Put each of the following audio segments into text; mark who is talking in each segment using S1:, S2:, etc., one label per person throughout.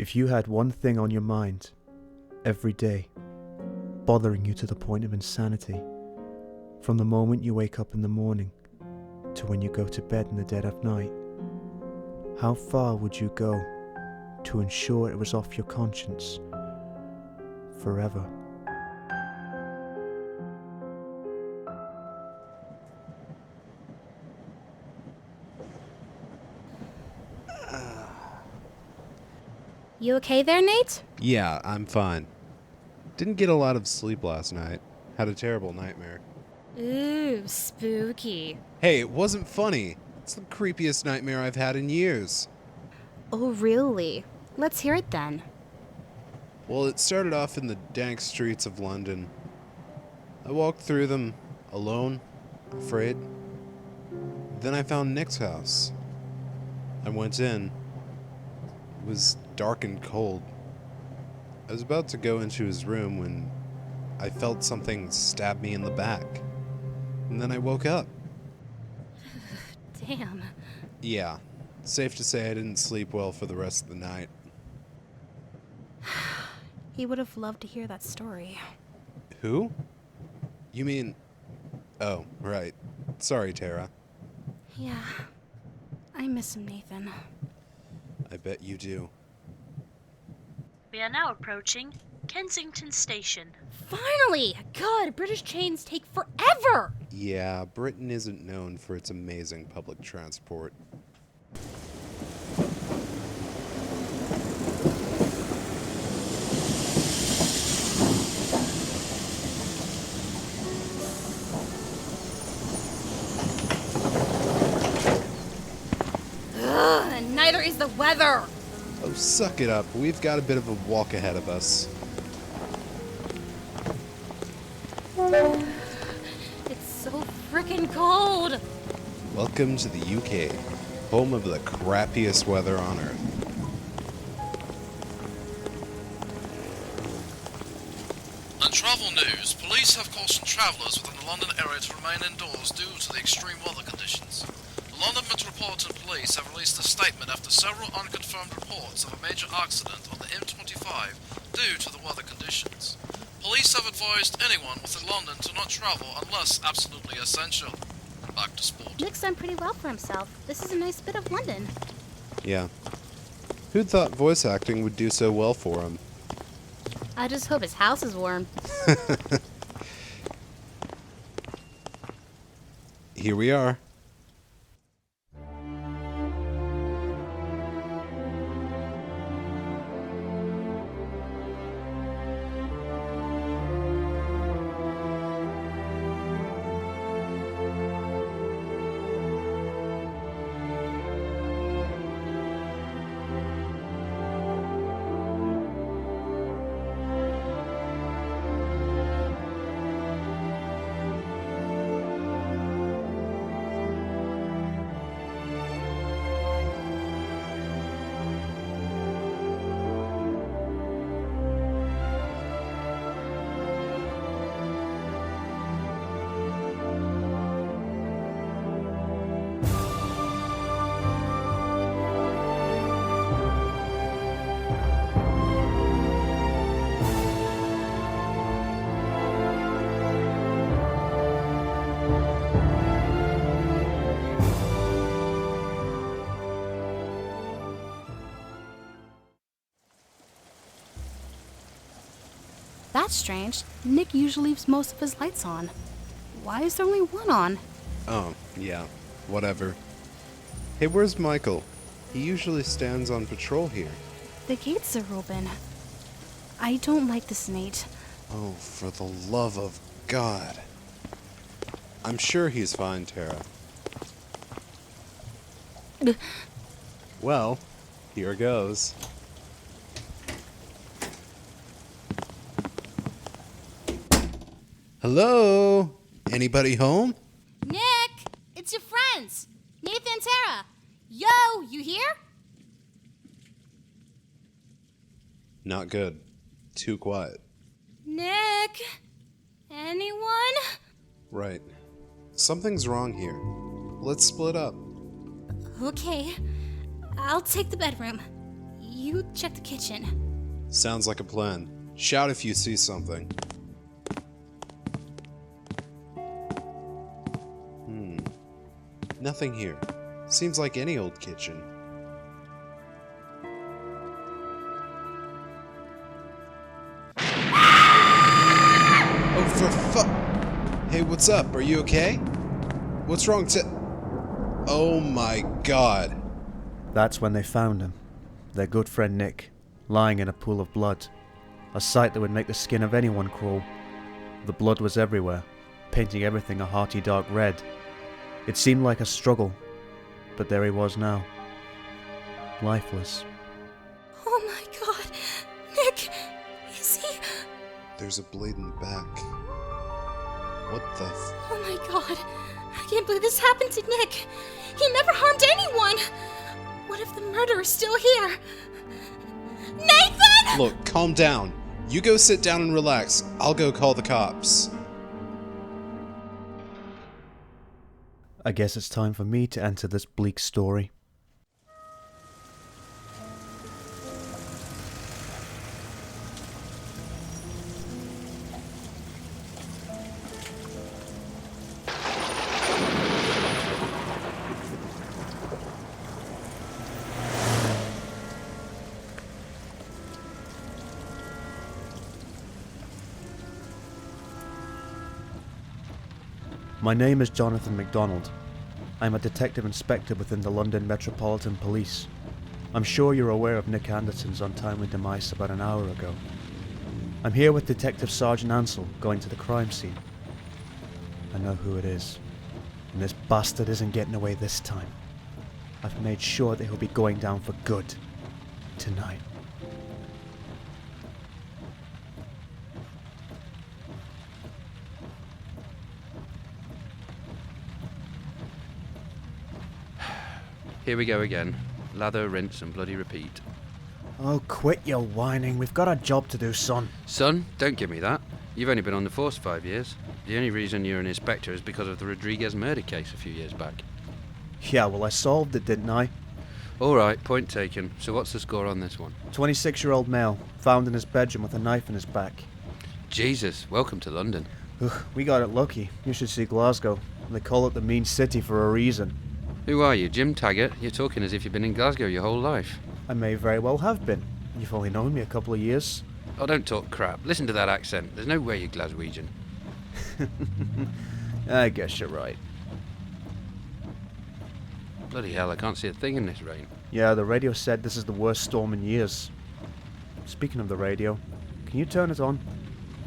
S1: If you had one thing on your mind, every day, bothering you to the point of insanity, from the moment you wake up in the morning to when you go to bed in the dead of night, how far would you go to ensure it was off your conscience forever?
S2: You okay there, Nate?
S3: Yeah, I'm fine. Didn't get a lot of sleep last night. Had a terrible nightmare.
S2: Ooh, spooky.
S3: Hey, it wasn't funny. It's the creepiest nightmare I've had in years.
S2: Oh, really? Let's hear it then.
S3: Well, it started off in the dank streets of London. I walked through them, alone, afraid. Then I found Nick's house. I went in. It was dark and cold. I was about to go into his room when I felt something stab me in the back. And then I woke up.
S2: Damn.
S3: Yeah, safe to say I didn't sleep well for the rest of the night.
S2: He would have loved to hear that story.
S3: Who? You mean... Oh, right. Sorry, Tara.
S2: Yeah. I miss him, Nathan.
S3: I bet you do.
S4: We are now approaching Kensington Station.
S2: Finally! God, British trains take forever!
S3: Yeah, Britain isn't known for its amazing public transport.
S2: Ugh, and neither is the weather!
S3: Oh, suck it up. We've got a bit of a walk ahead of us.
S2: It's so frickin' cold!
S3: Welcome to the UK, home of the crappiest weather on Earth.
S5: And travel news. Police have cautioned travellers within the London area to remain indoors due to the extreme weather conditions. The London Metropolitan Police have released a statement after several unconfirmed reports of a major accident on the M25 due to the weather conditions. Police have advised anyone within London to not travel unless absolutely essential. Back to sport.
S2: Nick's done pretty well for himself. This is a nice bit of London.
S3: Yeah. Who'd thought voice acting would do so well for him?
S2: I just hope his house is warm.
S3: Here we are.
S2: That's strange. Nick usually leaves most of his lights on. Why is there only one on?
S3: Oh, yeah. Whatever. Hey, where's Michael? He usually stands on patrol here.
S2: The gates are open. I don't like this, Nate.
S3: Oh, for the love of God. I'm sure he's fine, Tara. Well, here goes. Hello? Anybody home?
S2: Nick! It's your friends! Nathan and Tara! Yo, you here?
S3: Not good. Too quiet.
S2: Nick! Anyone?
S3: Right. Something's wrong here. Let's split up.
S2: Okay. I'll take the bedroom. You check the kitchen.
S3: Sounds like a plan. Shout if you see something. Nothing here. Seems like any old kitchen. Oh, for Hey, what's up? Are you okay? What's wrong Oh my god.
S1: That's when they found him, their good friend Nick, lying in a pool of blood. A sight that would make the skin of anyone crawl. The blood was everywhere, painting everything a hearty dark red. It seemed like a struggle, but there he was now. Lifeless.
S2: Oh my god. Nick, is he...
S3: There's a blade in the back. What the
S2: Oh my god. I can't believe this happened to Nick. He never harmed anyone. What if the murderer's still here? Nathan!
S3: Look, calm down. You go sit down and relax. I'll go call the cops.
S1: I guess it's time for me to enter this bleak story. My name is Jonathan MacDonald. I'm a detective inspector within the London Metropolitan Police. I'm sure you're aware of Nick Anderson's untimely demise about an hour ago. I'm here with Detective Sergeant Ansell, going to the crime scene. I know who it is, and this bastard isn't getting away this time. I've made sure that he'll be going down for good tonight.
S6: Here we go again. Lather, rinse, and bloody repeat.
S1: Oh, quit your whining. We've got a job to do, son.
S6: Son, don't give me that. You've only been on the force 5 years. The only reason you're an inspector is because of the Rodriguez murder case a few years back.
S1: Yeah, well, I solved it, didn't I?
S6: Alright, point taken. So what's the score on this one?
S1: 26-year-old male, found in his bedroom with a knife in his back.
S6: Jesus, welcome to London.
S1: Ugh, we got it lucky. You should see Glasgow. They call it the mean city for a reason.
S6: Who are you, Jim Taggart? You're talking as if you've been in Glasgow your whole life.
S1: I may very well have been. You've only known me a couple of years.
S6: Oh, don't talk crap. Listen to that accent. There's no way you're Glaswegian.
S1: I guess you're right.
S6: Bloody hell, I can't see a thing in this rain.
S1: Yeah, the radio said this is the worst storm in years. Speaking of the radio, can you turn it on?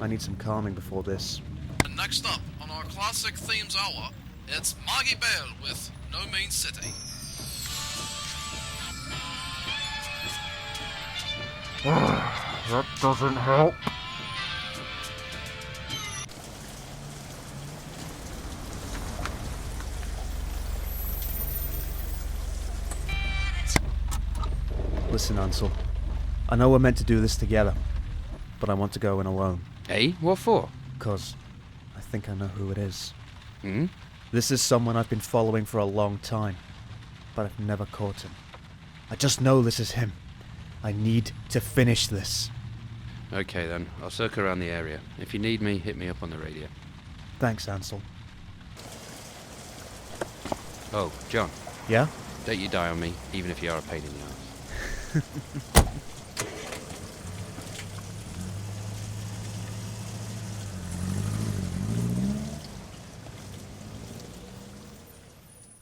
S1: I need some calming before this.
S5: And next up on our classic themes hour, it's Maggie Bell with No Mean City.
S1: That doesn't help. Listen, Ansell. I know we're meant to do this together, but I want to go in alone.
S6: Hey, what for?
S1: 'Cause I think I know who it is.
S6: Hmm?
S1: This is someone I've been following for a long time, but I've never caught him. I just know this is him. I need to finish this.
S6: Okay then, I'll circle around the area. If you need me, hit me up on the radio.
S1: Thanks, Ansell.
S6: Oh, John,
S1: Yeah?
S6: don't you die on me, even if you are a pain in the arse.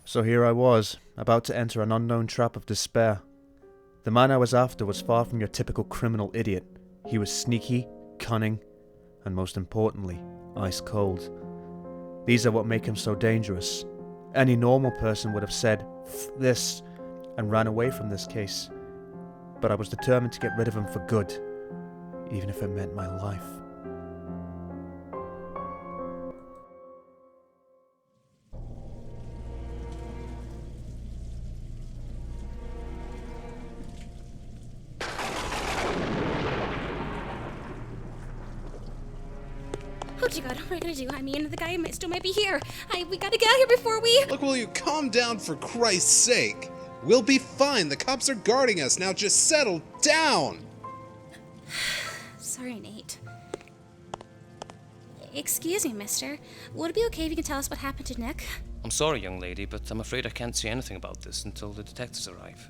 S1: So here I was, about to enter an unknown trap of despair. The man I was after was far from your typical criminal idiot. He was sneaky, cunning, and most importantly, ice cold. These are what make him so dangerous. Any normal person would have said, "F this," and ran away from this case. But I was determined to get rid of him for good, even if it meant my life.
S2: Oh dear God, what are we gonna do? I mean, the guy still might be here. We gotta get out here before we...
S3: Look, will you calm down for Christ's sake? We'll be fine. The cops are guarding us. Now just settle down!
S2: Sorry, Nate. Excuse me, mister. Would it be okay if you can tell us what happened to Nick?
S7: I'm sorry, young lady, but I'm afraid I can't say anything about this until the detectives arrive.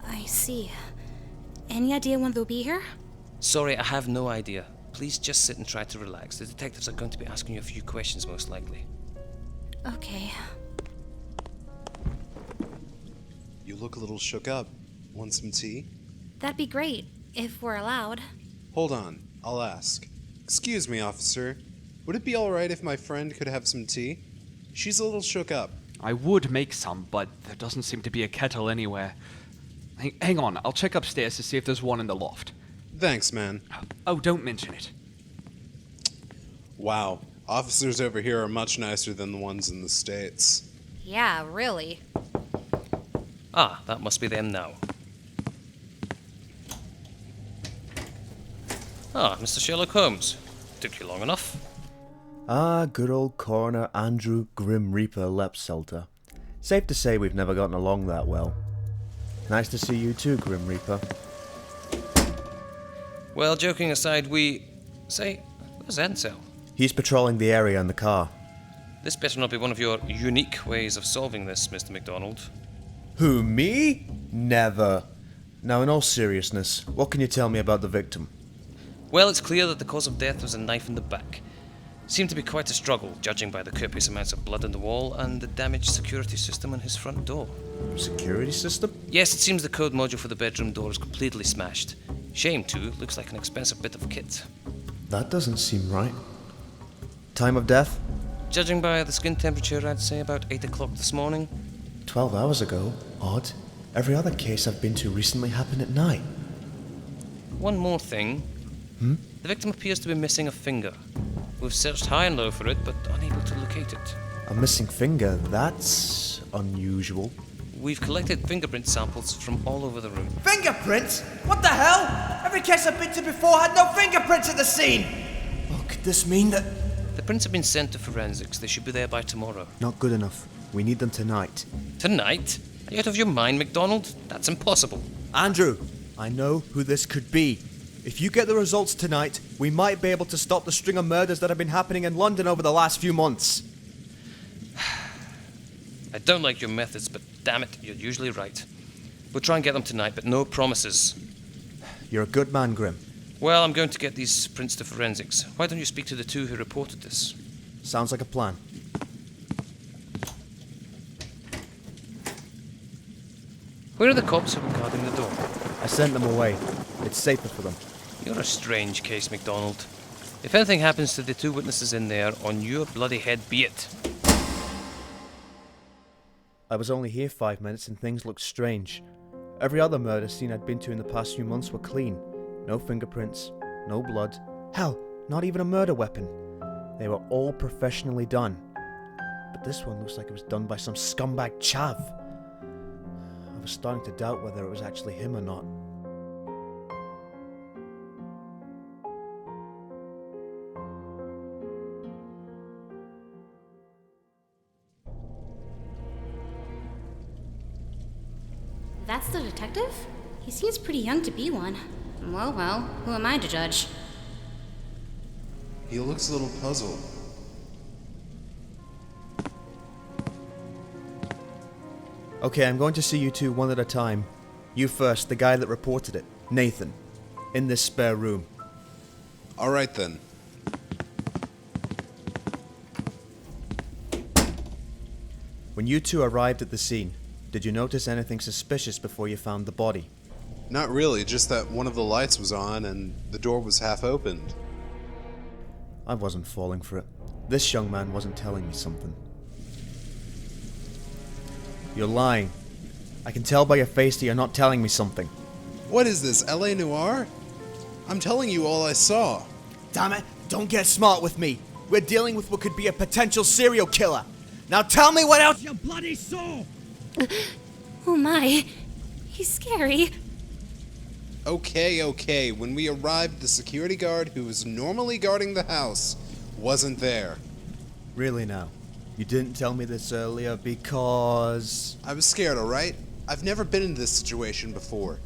S2: I see. Any idea when they'll be here?
S7: Sorry, I have no idea. Please just sit and try to relax. The detectives are going to be asking you a few questions, most likely.
S2: Okay.
S3: You look a little shook up. Want some tea?
S2: That'd be great, if we're allowed.
S3: Hold on, I'll ask. Excuse me, officer. Would it be alright if my friend could have some tea? She's a little shook up.
S8: I would make some, but there doesn't seem to be a kettle anywhere. Hang on, I'll check upstairs to see if there's one in the loft.
S3: Thanks, man.
S8: Oh, don't mention it.
S3: Wow, officers over here are much nicer than the ones in the States.
S2: Yeah, really.
S7: Ah, that must be them now. Ah, Mr. Sherlock Holmes. Took you long enough.
S1: Ah, good old Coroner Andrew Grim Reaper Lepselter. Safe to say we've never gotten along that well. Nice to see you too, Grim Reaper.
S7: Well, joking aside, Say, where's Ansell?
S1: He's patrolling the area in the car.
S7: This better not be one of your unique ways of solving this, Mr. MacDonald.
S1: Who, me? Never. Now, in all seriousness, what can you tell me about the victim?
S7: Well, it's clear that the cause of death was a knife in the back. Seemed to be quite a struggle, judging by the copious amounts of blood on the wall and the damaged security system on his front door.
S1: Security system?
S7: Yes, it seems the code module for the bedroom door is completely smashed. Shame, too. Looks like an expensive bit of kit.
S1: That doesn't seem right. Time of death?
S7: Judging by the skin temperature, I'd say about 8 o'clock this morning.
S1: 12 hours ago. Odd. Every other case I've been to recently happened at night.
S7: One more thing. The victim appears to be missing a finger. We've searched high and low for it, but unable to locate it.
S1: A missing finger? That's unusual.
S7: We've collected fingerprint samples from all over the room.
S9: Fingerprints? What the hell? Every case I've been to before had no fingerprints at the scene!
S1: Oh, could this mean that...
S7: The prints have been sent to forensics. They should be there by tomorrow.
S1: Not good enough. We need them tonight.
S7: Tonight? Are you out of your mind, MacDonald? That's impossible.
S1: Andrew, I know who this could be. If you get the results tonight, we might be able to stop the string of murders that have been happening in London over the last few months.
S7: I don't like your methods, but damn it, you're usually right. We'll try and get them tonight, but no promises.
S1: You're a good man, Grim.
S7: Well, I'm going to get these prints to forensics. Why don't you speak to the two who reported this?
S1: Sounds like a plan.
S7: Where are the cops who were guarding the door?
S1: I sent them away. It's safer for them.
S7: You're a strange case, MacDonald. If anything happens to the two witnesses in there, on your bloody head be it.
S1: I was only here 5 minutes and things looked strange. Every other murder scene I'd been to in the past few months were clean. No fingerprints, no blood. Hell, not even a murder weapon. They were all professionally done. But this one looks like it was done by some scumbag chav. I was starting to doubt whether it was actually him or not.
S2: That's the detective? He seems pretty young to be one. Well, who am I to judge?
S3: He looks a little puzzled.
S1: Okay, I'm going to see you two one at a time. You first, the guy that reported it, Nathan, in this spare room.
S3: Alright then.
S1: When you two arrived at the scene, did you notice anything suspicious before you found the body?
S3: Not really, just that one of the lights was on and the door was half opened.
S1: I wasn't falling for it. This young man wasn't telling me something. You're lying. I can tell by your face that you're not telling me something.
S3: What is this, LA Noire? I'm telling you all I saw.
S9: Damn it, don't get smart with me. We're dealing with what could be a potential serial killer. Now tell me what else you bloody saw!
S2: Oh my, he's scary.
S3: Okay. When we arrived, the security guard who was normally guarding the house wasn't there.
S1: Really now? You didn't tell me this earlier because...
S3: I was scared, alright? I've never been in this situation before.